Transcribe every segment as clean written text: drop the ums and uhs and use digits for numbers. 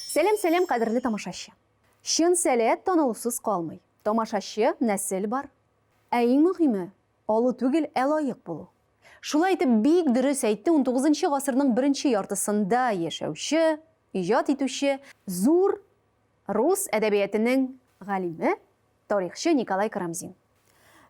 Сәлем, қадірлі тамашашы. Шын сәлет тонылусыз қалмай. Тамашашы нәсіл бар. Әйін мұхимі, олы түгіл әлайық болу. Шулай айтып бейік дұрыс әйтті 19 ғасырның бірінші яртысында ешәуші, ижат етуші, зур рус әдәбиетінің ғалимі, тарихшы Николай Карамзин.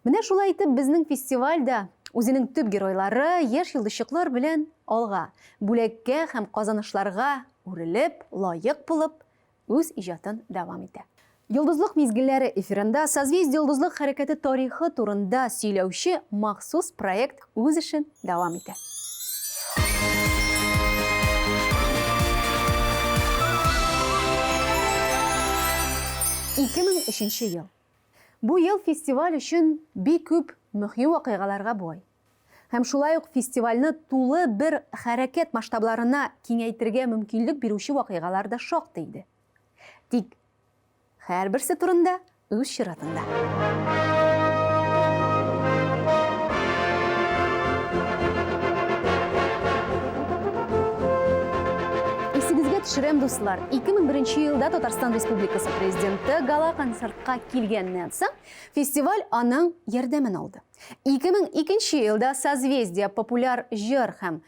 Менә шулай айтып біздің фестивальда өзінің төп геройлары еш йылдышықлар білән алға, бүләккә һәм казанышларга үрелеп, лайық булып, үз ижатын дәвам итә. Йылдызлык мизгилләре эфирында созвездие йылдызлык хәрәкәте тарихы турында сөйләүче махсус проект үз эшен дәвам итә. Ел. Бу ел фестиваль өчен бик күп мөһим вакыйгаларга бай. Һәм шулай ук фестивальне тулы бер хәрәкәт масштабларына киңәйтергә мөмкинлек бирүче вакыйгалар да шактый иде. Тик һәрберсе турында үз чиратында. Исегезгә төшерәм, дуслар, 2001 елда Татарстан Республикасы президенты гала концертка килгәннән соң фестиваль аның ярдәмен алды. 2002 елда созвездие популяр җыр һәм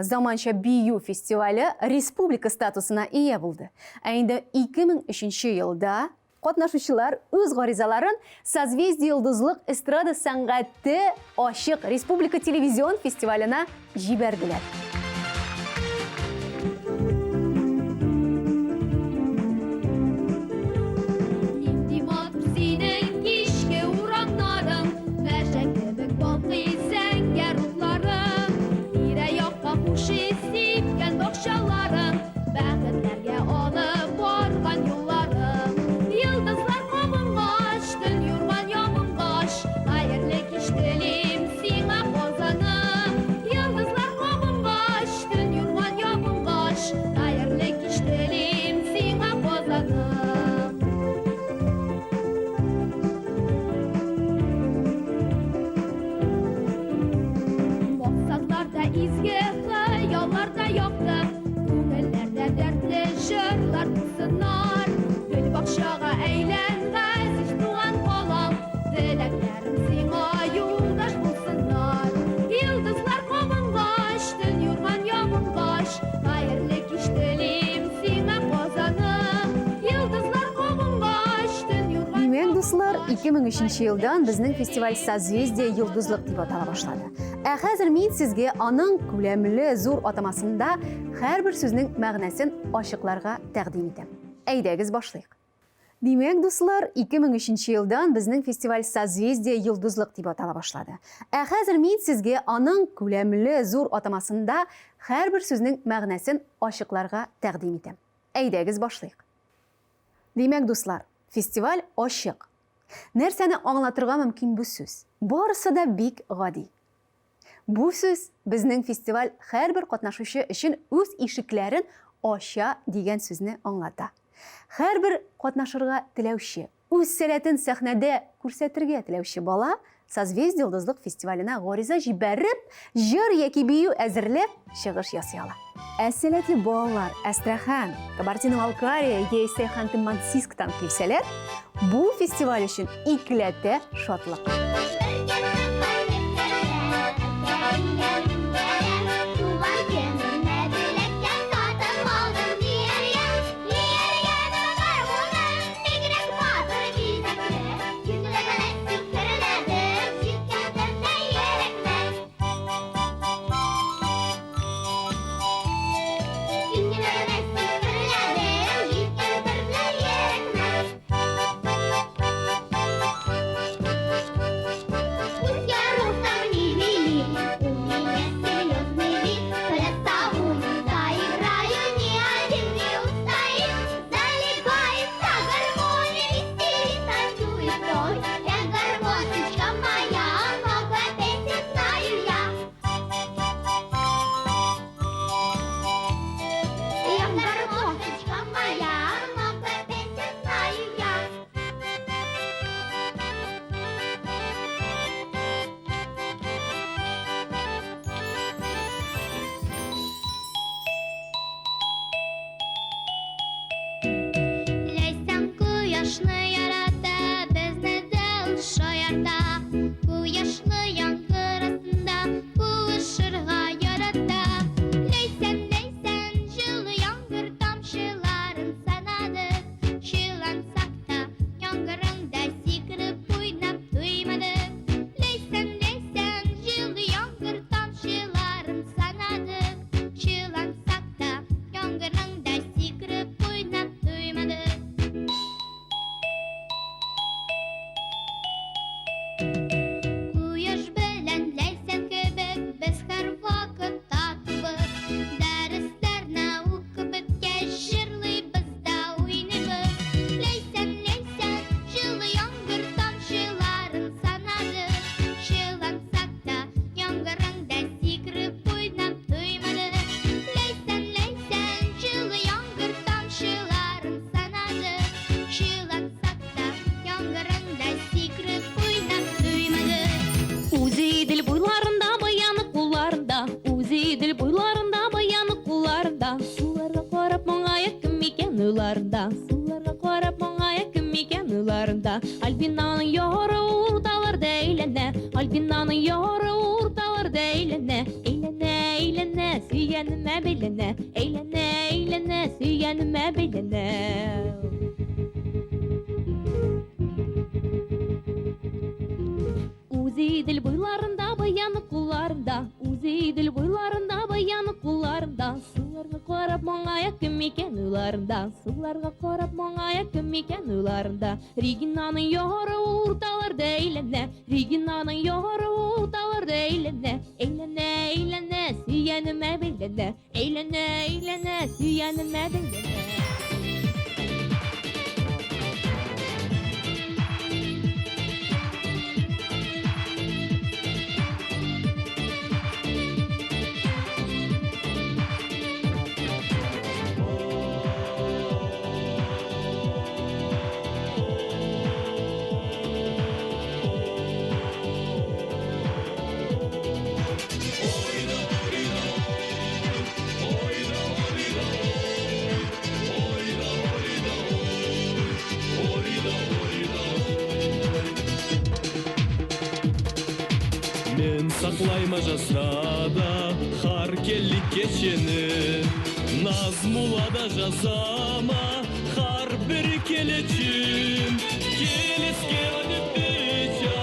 заманча бию фестивале республика статусына ия булды. Ә инде 2003 елда катнашучылар үз гаризаларын созвездие йылдызлык эстрада сәнгате ачык республика телевизион фестиваленә җибәрделәр. Дуслар, 2003 елдан безнең фестиваль созвездие йылдызлык дип атала башлады. Ә хәзер мин сезгә аның күләмле зур атамасында һәрбер сүзнең мәгънәсен ачыкларга тәкъдим итәм. Әйдәгез башлыйк. Димәк, дуслар, 2003 елдан безнең фестиваль созвездие йылдызлык дип атала башлады. Ә хәзер мин сезгә аның күләмле зур атамасында һәрбер сүзнең мәгънәсен ачыкларга тәкъдим итәм. Әйдәгез башлыйк. Димәк, дуслар, фестиваль ачык. Нәрсәне аңлатырга мөмкин бу сүз? Барысы да бик гади. Бу сүз безнең фестиваль һәрбер катнашучы өчен үз ишекләрен ача дигән сүзне аңлата. Һәрбер катнашырга теләүче, үз сәләтен сәхнәдә күрсәтергә теләүче бала созвездие йылдызлык фестиваленә гариза җибәреп, җыр яки бию әзерләп чыгыш ясый ала. Сәләтле балалар Әстрәхан, Кабардино-Балкария яисә Ханты-Мансийсктан килсәләр, бу фестиваль өчен икеләтә шатлык. уйларында, суларга карап моңая ким икән уйларында. Альбинаның яры урталарда әйләнә, Альбинаның яры урталарда әйләнә, әйләнә, әйләнә, сөйгәнемә бәйләнә, әйләнә, әйләнә, сөйгәнемә бәйләнә. Үзидел буйларында, баяны кулларында, үзидел буйларында, баяны кулларында, суларга карап моңая ким икән уйларында, суларга карап моңая ким икән уйларында. Регинаның яры урталарда әйләнә, Регинаның яры урталарда әйләнә, әйләнә, әйләнә, сөйгәнемә бәйләнә, әйләнә, әйләнә, сөйгәнемә бәйләнә. Мен саклайма жасада хар келлик кечени, Назмулада жазама хар бир келечим, келеске өнүп беча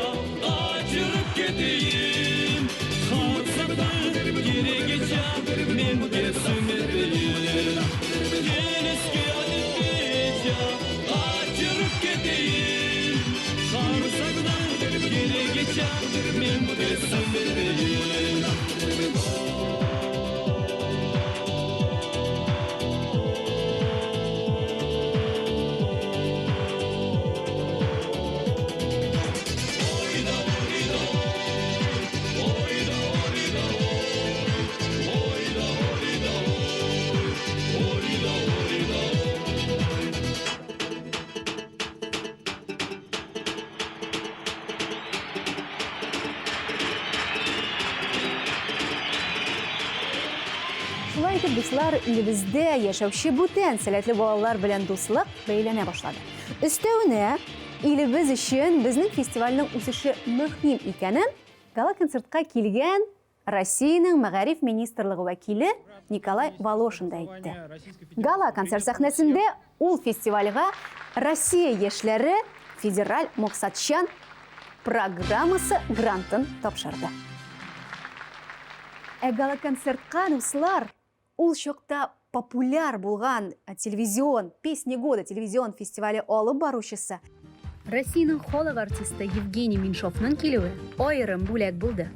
ажырып кетейин, хар сакта керегеча менге сүмөтейин, келеске өнүп беча ажырып кетейин, хар сакта керегеча менге сүмөтейин. Шулай итеп, дуслар, илебездә яшәүче бүтән сәләтле балалар белән дуслык бәйләнә башлады. Өстәвенә, илебез өчен безнең фестивальнең үсеше мөһим икәнен гала-концертка килгән Россиянең Мәгариф министрлыгы вәкиле Николай Волошин да әйтте. Гала-концерт сәхнәсендә ул фестивальгә Россия яшьләре федераль максатчан программасы грантын тапшырды. Гала-концертка, дуслар, ул чакта популяр булган телевизион, песни года телевизион фестивале алып баручысы Россиянең халык артисты Евгений Меньшовның килүе аерым бүләк булды.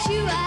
You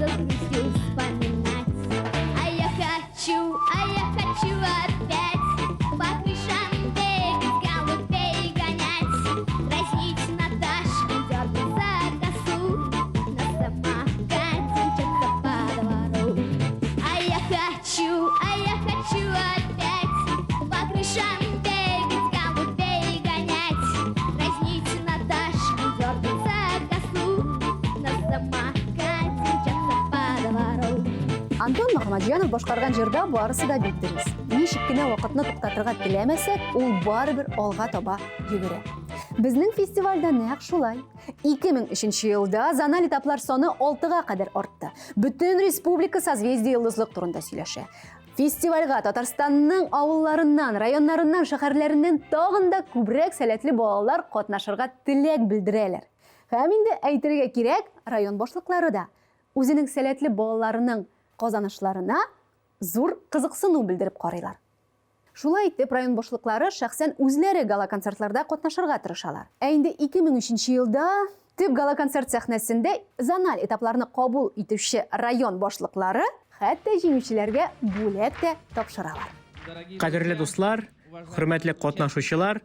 загрузил вспоминать. А я хочу опять по крышам бегать, голубей гонять, дразнить Наташку, дергать за косу, на самокате мчаться по двору. А я хочу опять по крышам бегать, голубей гонять, дразнить Наташку, дергать за косу, на самокате мчаться по двору. Антон Мөхәммәтҗанов башкарган җырда барысы да бик дөрес. Ничек кенә вакытны туктатырга теләмәсәк, ул барыбер алга таба йөгерә. Безнең фестивальдә нәкъ шулай. 2003 елда зональ этаплар саны 6-га кадәр артты. Бөтен республика созвездие йолдызлык турында сөйләшә. Фестивальгә Татарстанның авылларыннан, районнарыннан, шәһәрләреннән тагын да күбрәк сәләтле балалар катнашырга теләк белдерәләр. Һәм инде әйтергә кирәк, район башлыклары да үзенең сәләтле балаларының казанышларына зур кызыксыну белдереп карыйлар. Шулай итеп, район башлыклары шәхсән үзләре гала-концертларда катнашырга тырышалар. Ә инде 2003 елда төп гала-концерт сәхнәсендә зональ этапларны кабул итүче район башлыклары хәтта җиңүчеләргә бүләк тә тапшыралар. Кадерле дуслар, хөрмәтле катнашучылар,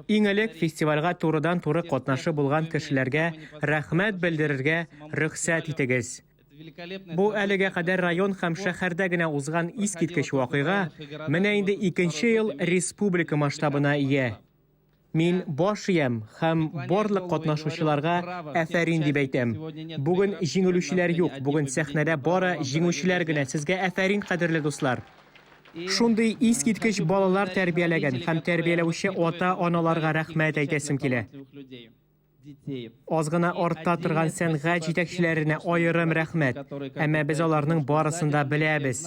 иң элек фестивальгә турыдан-туры катнашы булган кешеләргә рәхмәт белдерергә рөхсәт итегез. Бу әлегә кадәр район һәм шәһәрдә генә узган искиткеч вакыйга менә инде 2нче ел республика масштабына ия. Мин баш иям һәм барлык катнашучыларга әфәрин дип әйтәм. Бүген җиңүчеләр юк, бүген сәхнәдә бары җиңүчеләр генә. Сезгә әфәрин, кадерле дуслар. Шундый искиткеч балалар тәрбияләгән һәм тәрбияләүче ата-аналарга рәхмәт әйтәсем килә. Аз гына артта торган сәнгать җитәкчеләренә аерым рәхмәт. Әмма без аларның барысын да беләбез.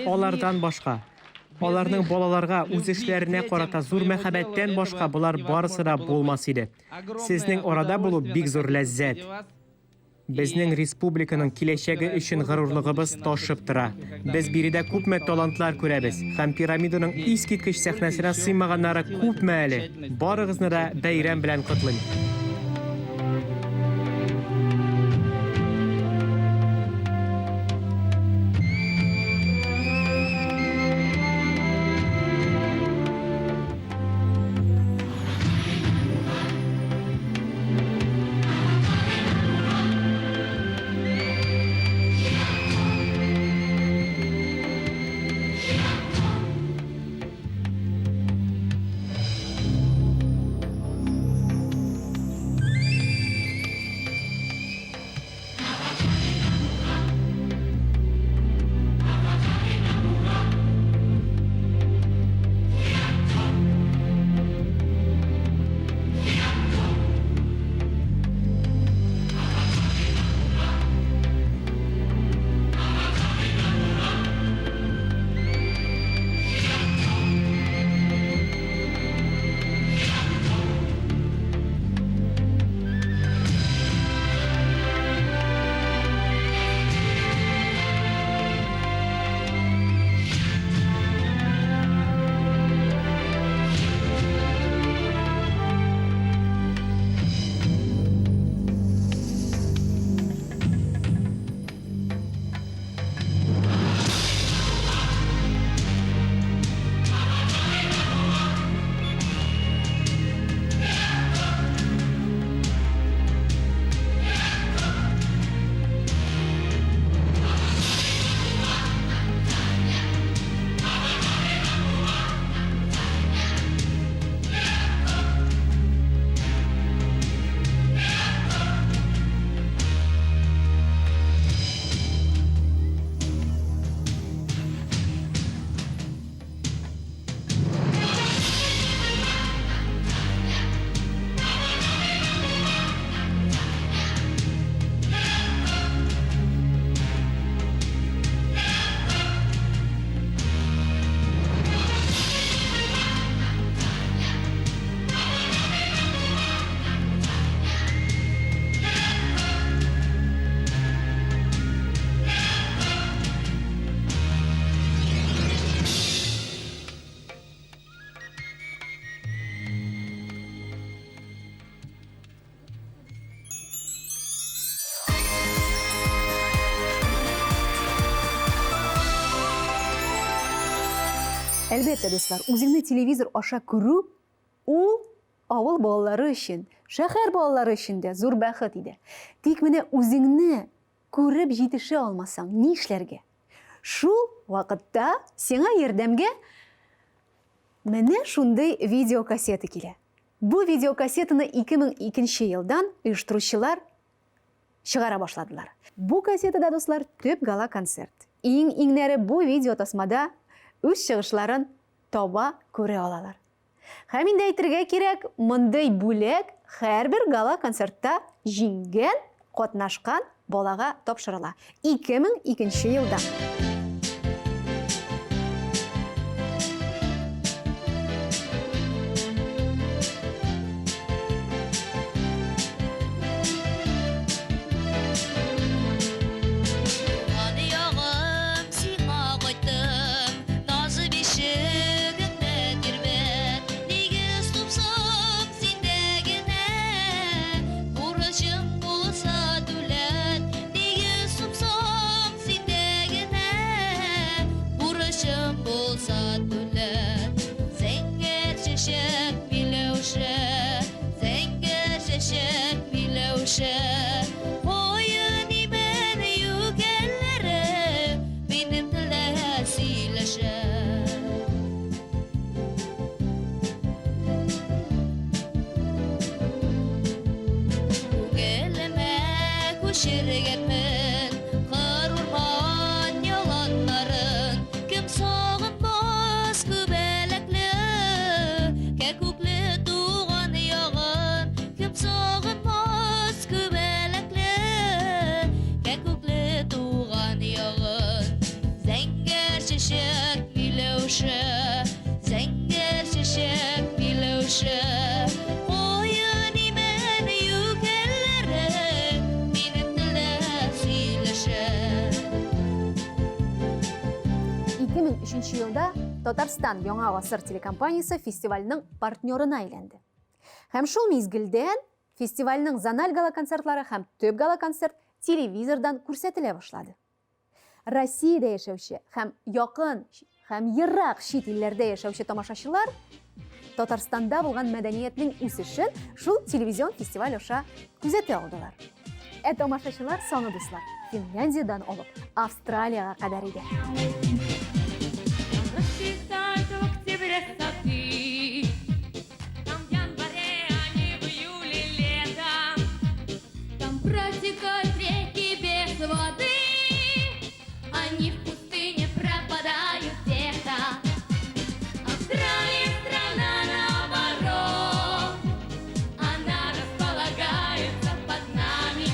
Алардан башка, аларның балаларга үз эшләренә карата зур мәхәббәттән башка булар барысы да булмас иде. Сезнең арада булу бик зур ләззәт. Безнең республиканың киләчәге өчен горурлыгыбыз ташып тора. Без биредә күпме талантлар күрәбез. Һәм пирамиданың искиткеч сәхнәсенә сыймаганнары күпме әле. Барыгызны да бәйрәм белән котлыйм. Әлбәттә, дуслар, үзеңне телевизор аша күрү ул авыл балалары өчен, шәһәр балалары өчен дә зур бәхет иде. Тик менә үзеңне күреп җитешә алмасаң, ни эшләргә? Шул вакытта сиңа ярдәмгә менә шундый видеокассета килә. Бу видеокассетаны 2002 елдан оештыручылар чыгара башладылар. Бу кассетада, дуслар, төп гала концерт. Иң-иңнәре бу видео тасмада үз чыгышларын таба күрә алалар. Һәм инде әйтергә кирәк, мондый бүләк һәрбер гала концертта җиңгән, катнашкан балага тапшырыла. 2002 елда. Елда Татарстан Яңа Гасыр телекомпаниясе фестивальнең партнерына әйләнде. Һәм шул мизгелдән фестивальнең зональ гала концертлары һәм төп гала концерт телевизордан күрсәтелә башлады. Россиядә яшәүче һәм якын һәм ерак чит илләрдә яшәүче тамашачылар Татарстанда булган мәдәниятнең үсешен шул телевизион фестиваль аша күзәтә алдылар. Тамашачылар саны, дуслар, Финляндиядан алып Австралияга кадәр иде. Протекают реки без воды, они в пустыне пропадают где-то. Австралия страна наоборот, она располагается под нами.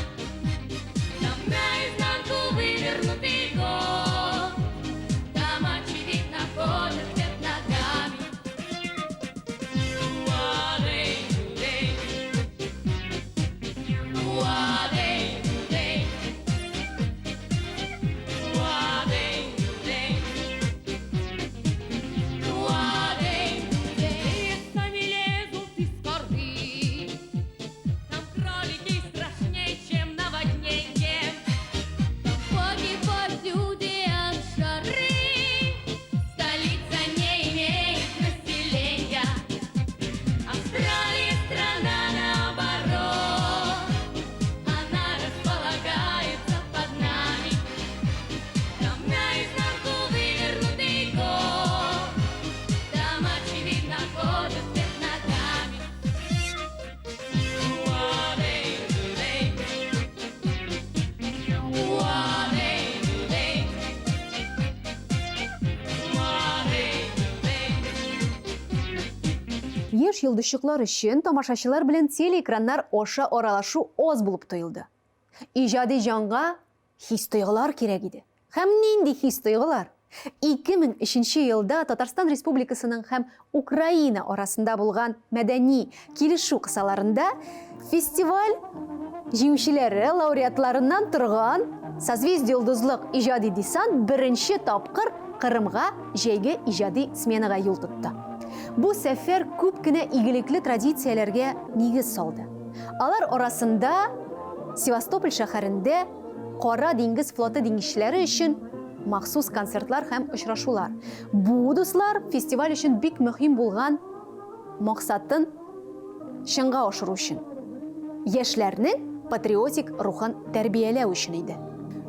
Там наизнанку вывернутый год, там очевидно ходят вверх ногами. Еш йылдызчыклар өчен тамашачылар белән телеэкраннар аша аралашу аз булып тоелды. Иҗади җанга хис-тойгылар кирәк иде. Һәм нинди хис-тойгылар? 2003 елда Татарстан Республикасының һәм Украина арасында булган мәдәни килешү кысаларында фестиваль җиңүчеләре, лауреатларыннан торган Созвездие йолдызлык иҗади десант беренче тапкыр Кырымга җәйге иҗади сменага юл тотты. Бу сәфәр күп кенә игелекле традицияләргә нигез салды. Алар арасында Севастополь шәһәрендә Кара диңгез флоты диңгезчеләре өчен махсус концертлар һәм очрашулар. Бу дуслар фестиваль өчен бик мөһим булган максатын чынга ашыру өчен. Яшьләрнең патриотик рухын тәрбияләү өчен иде.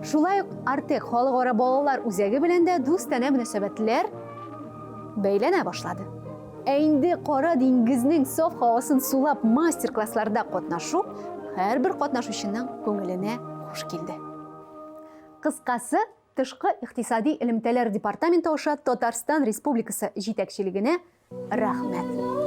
Шулай ук артык халыкара балалар үзәге белән дә дустана мөнәсәбәтләр бәйләнә башлады. Ә инде Кара диңгезнең саф һавасын сулап мастер-классларда катнашу һәрбер катнашучының күңеленә хуш килде. Кыскасы, тышкы икътисади элемтәләр департаменты аша Татарстан Республикасы җитәкчелегенә рәхмәт.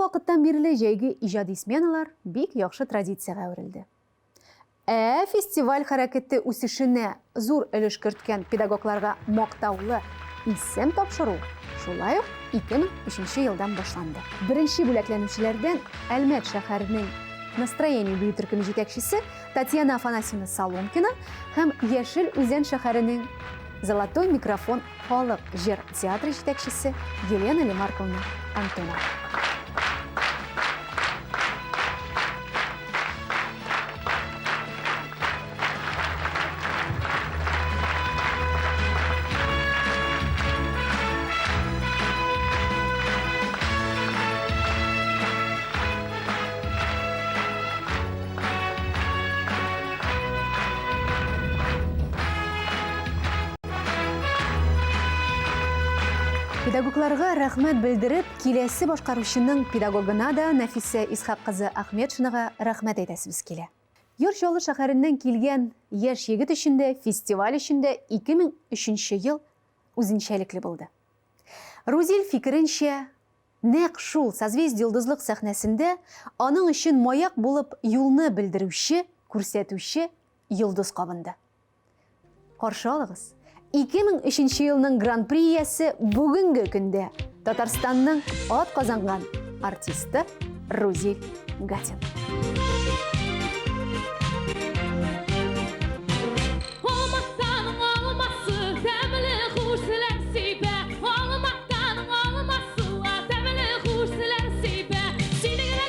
Вакыттан бирле җәйге иҗади сменалар бик яхшы традициягә әверелде. Фестиваль хәрәкәте үсешенә зур өлеш керткән педагогларга мактаулы исем тапшыру шулай ук 2003 елдан башланды. Беренче бүләкләнүчеләрдән Әлмәт шәһәренең настроение бию төркеме җитәкчесе Татьяна Афанасьевна Соломкина һәм Яшел Үзән шәһәренең Золотой микрофон халык җыр театры җитәкчесе Елена Лемарковна Антонова. Педагогларга рәхмәт белдереп, киләсе башкаручының педагогына да Нәфисә Исхак кызы Ахметшинага рәхмәт әйтәсебез килә. Йорт-Чаллы шәһәреннән килгән яшь егет өчен дә фестиваль өчен дә 2003 ел үзенчәлекле булды. Рузил фикеренчә, нәкъ шул созвездие йолдызлык сәхнәсендә аның өчен маяк булып юлны белдерүче, күрсәтүче йолдыз кабынды. Каршы алыгыз. 2003 елның гран-при иясе бүгенге көндә Татарстанның ат казанган артисты Рузил Гатин. Синең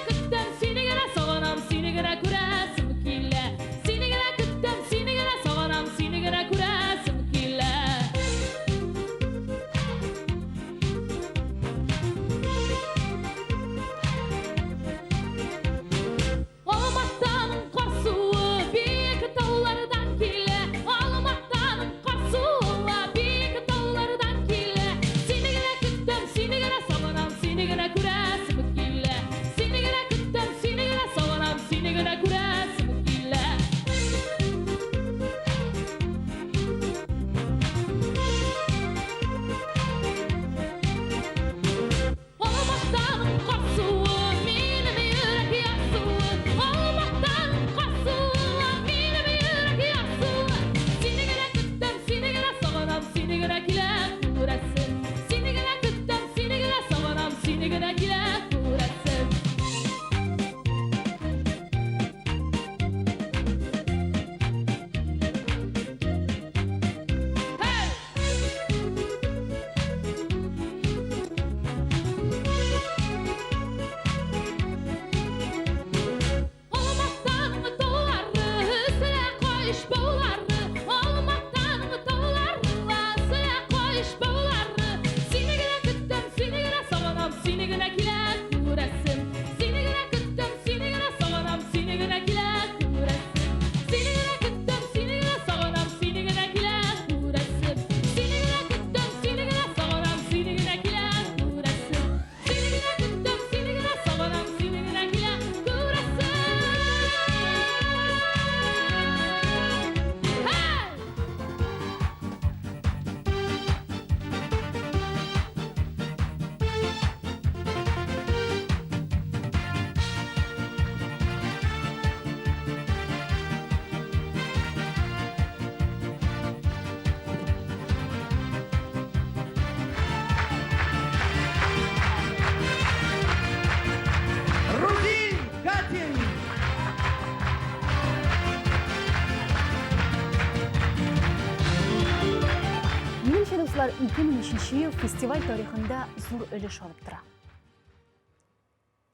dostlar, 2003 yıl festival tarixində zor өлеш alып tора.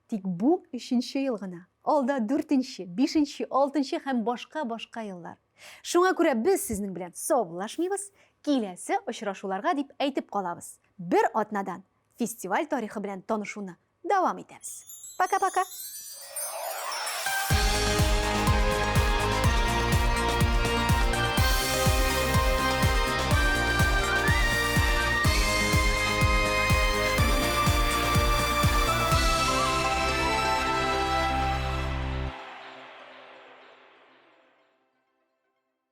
Тик bu 3-нче ел гына. Алда 4-нче, 5-нче, 6-нче һәм башка еллар. Шуңа күрә без сезнең белән саубуллашмыйбыз, киләсе очрашуларга дип әйтеп калабыз. Бер атнадан фестиваль тарихы белән танышуны дәвам итәбез. Пока-пока.